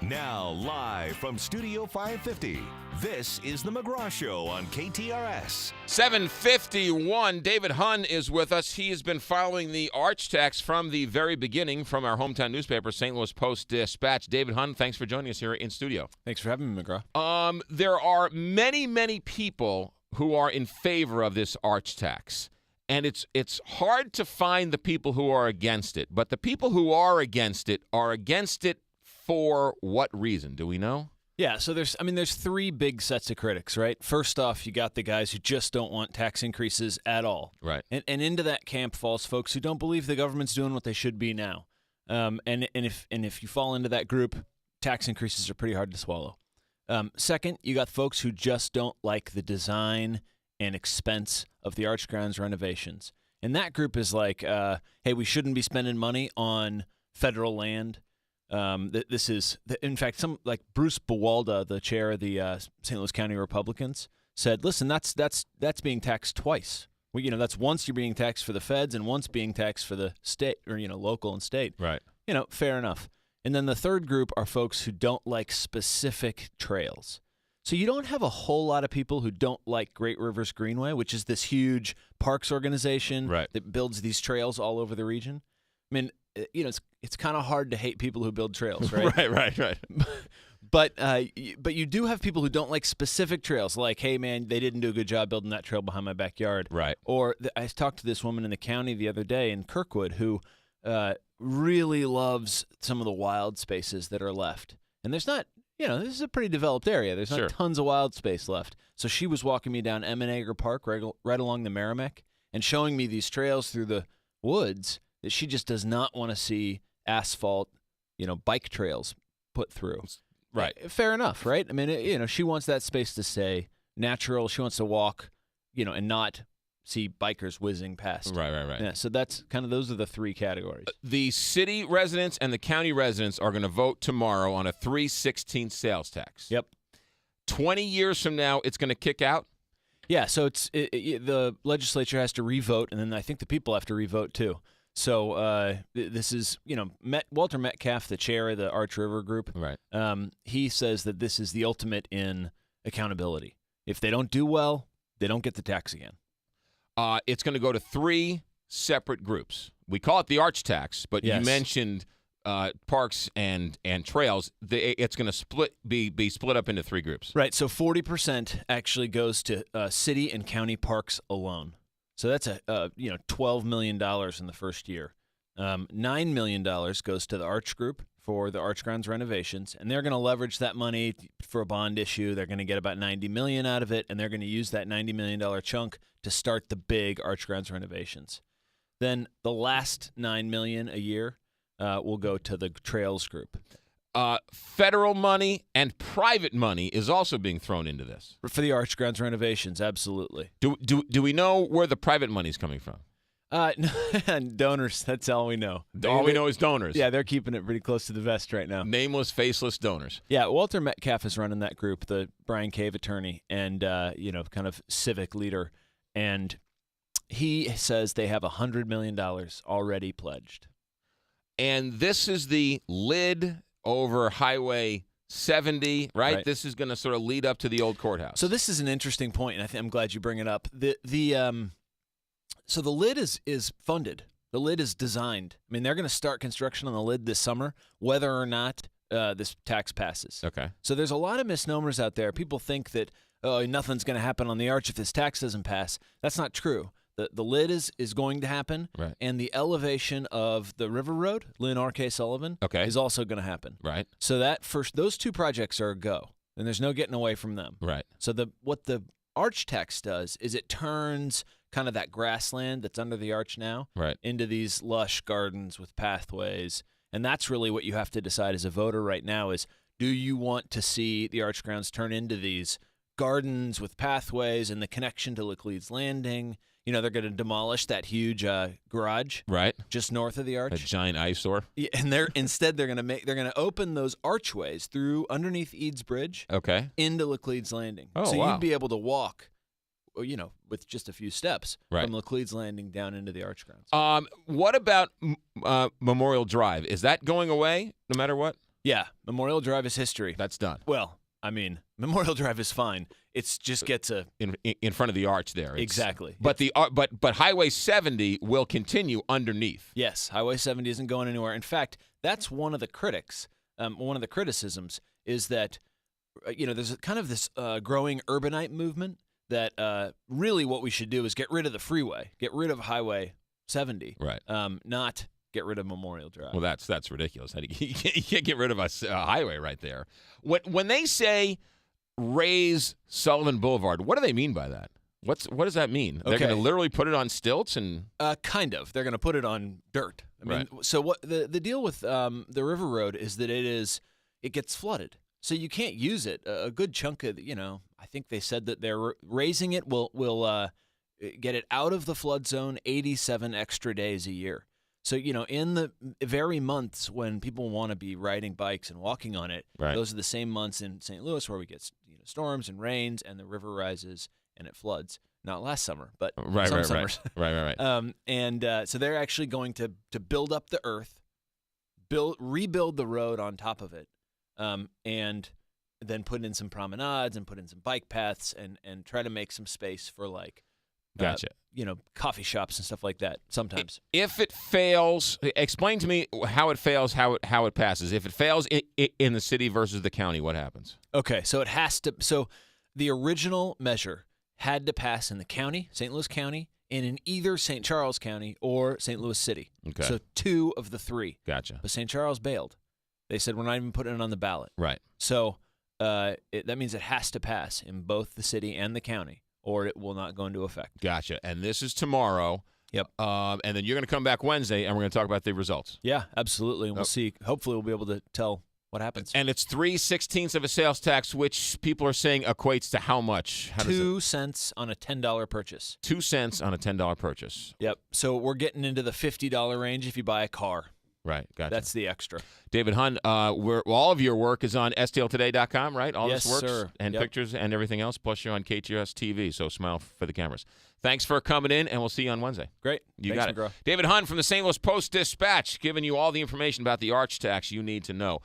Now, live from Studio 550, this is The McGraw Show on KTRS. 7:51. David Hunn is with us. He has been following the arch tax from the very beginning from our hometown newspaper, St. Louis Post-Dispatch. David Hunn, thanks for joining us here in studio. Thanks for having me, McGraw. There are many, many people who are in favor of this arch tax. And it's hard to find the people who are against it. But the people who are against it for what reason? Do we know? Yeah, so there's three big sets of critics, right? First off, you got the guys who just don't want tax increases at all. Right. And into that camp falls folks who don't believe the government's doing what they should be now. And if you fall into that group, tax increases are pretty hard to swallow. Second, you got folks who just don't like the design and expense of the Arch Grounds renovations. And that group is like, hey, we shouldn't be spending money on federal land. This is, in fact, some like Bruce Buwalda, the chair of the St. Louis County Republicans, said, "Listen, that's being taxed twice. Well, that's once you're being taxed for the feds and once being taxed for the state or local and state. Right. Fair enough." And then the third group are folks who don't like specific trails. So you don't have a whole lot of people who don't like Great Rivers Greenway, which is this huge parks organization that builds these trails all over the region. I mean, it's kind of hard to hate people who build trails, right? right. But you do have people who don't like specific trails, like, hey, man, they didn't do a good job building that trail behind my backyard. Right. Or I talked to this woman in the county the other day in Kirkwood who really loves some of the wild spaces that are left. And there's not, this is a pretty developed area. There's not tons of wild space left. So she was walking me down Emmenegger Park right along the Merrimack and showing me these trails through the woods that she just does not want to see asphalt, bike trails put through. Right. Fair enough, right? I mean, she wants that space to stay natural. She wants to walk, and not see bikers whizzing past. Right. Yeah, so that's those are the three categories. The city residents and the county residents are going to vote tomorrow on a 3/16 sales tax. Yep. 20 years from now, it's going to kick out? Yeah, so the legislature has to revote, and then I think the people have to revote too. So this is, Walter Metcalf, the chair of the Arch River Group. Right. He says that this is the ultimate in accountability. If they don't do well, they don't get the tax again. It's going to go to three separate groups. We call it the arch tax, but you mentioned parks and trails. It's going to be split up into three groups. Right. So 40% actually goes to city and county parks alone. So that's $12 million in the first year. $9 million goes to the Arch Group for the Arch Grounds renovations, and they're going to leverage that money for a bond issue. They're going to get about $90 million out of it, and they're going to use that $90 million chunk to start the big Arch Grounds renovations. Then the last $9 million a year will go to the Trails Group. Federal money and private money is also being thrown into this. For the Arch Grounds renovations, absolutely. Do we know where the private money is coming from? Donors, that's all we know. All we know is donors. Yeah, they're keeping it pretty close to the vest right now. Nameless, faceless donors. Yeah, Walter Metcalf is running that group, the Brian Cave attorney and, kind of civic leader. And he says they have $100 million already pledged. And this is the lid over Highway 70, right? This is going to sort of lead up to the old courthouse. So this is an interesting point, and I'm glad you bring it up. So the lid is funded. The lid is designed. I mean, they're going to start construction on the lid this summer, whether or not this tax passes. Okay. So there's a lot of misnomers out there. People think that nothing's going to happen on the arch if this tax doesn't pass. That's not true. The lid is going to happen, right. And the elevation of the River Road, Lynn R.K. Sullivan, is also going to happen. Right. So those two projects are a go, and there's no getting away from them. Right. So what the arch tax does is it turns kind of that grassland that's under the arch now into these lush gardens with pathways, and that's really what you have to decide as a voter right now is, do you want to see the Arch Grounds turn into these gardens with pathways and the connection to Laclede's Landing? They're going to demolish that huge garage just north of the arch. A giant eyesore. Yeah, and they're going to open those archways through underneath Eads Bridge into Laclede's Landing. Oh, so wow. you'd be able to walk, with just a few steps from Laclede's Landing down into the Arch Grounds. What about Memorial Drive? Is that going away no matter what? Yeah, Memorial Drive is history. That's done. Well, I mean, Memorial Drive is fine. It's just gets in front of the arch there. Exactly. But but Highway 70 will continue underneath. Yes, Highway 70 isn't going anywhere. In fact, that's one of the critics. One of the criticisms is that there's kind of this growing urbanite movement that really what we should do is get rid of the freeway, get rid of Highway 70, right? Not get rid of Memorial Drive. Well, that's ridiculous. You can't get rid of a highway right there. When they say raise Sullivan Boulevard, what do they mean by that? What does that mean? They're going to literally put it on stilts and kind of. They're going to put it on dirt. I mean, so what the deal with the River Road is that it gets flooded, so you can't use it. A good chunk of I think they said that they're raising it will get it out of the flood zone 87 extra days a year. So, in the very months when people want to be riding bikes and walking on it, those are the same months in St. Louis where we get storms and rains and the river rises and it floods. Not last summer, but some summers. Right. So they're actually going to build up the earth, rebuild the road on top of it, and then put in some promenades and put in some bike paths and try to make some space for Gotcha. Coffee shops and stuff like that sometimes. If it fails, explain to me how it fails, how it passes. If it fails in the city versus the county, what happens? Okay, so it has to. So the original measure had to pass in the county, St. Louis County, and in either St. Charles County or St. Louis City. Okay. So 2 of the 3. Gotcha. But St. Charles bailed. They said, we're not even putting it on the ballot. Right. So that means it has to pass in both the city and the county, or it will not go into effect. Gotcha. And this is tomorrow. Yep. And then you're going to come back Wednesday, and we're going to talk about the results. Yeah, absolutely. And we'll see. Hopefully we'll be able to tell what happens. And it's 3/16 of a sales tax, which people are saying equates to how much? 2 cents on a $10 purchase. 2 cents on a $10 purchase. Yep. So we're getting into the $50 range if you buy a car. Right. Gotcha. That's the extra. David Hunn, all of your work is on stltoday.com, right? All yes, this works sir. And pictures and everything else. Plus, you're on KTRS TV, so smile for the cameras. Thanks for coming in, and we'll see you on Wednesday. Great. You Thanks, got it. McGraw. David Hunn from the St. Louis Post-Dispatch, giving you all the information about the arch tax you need to know.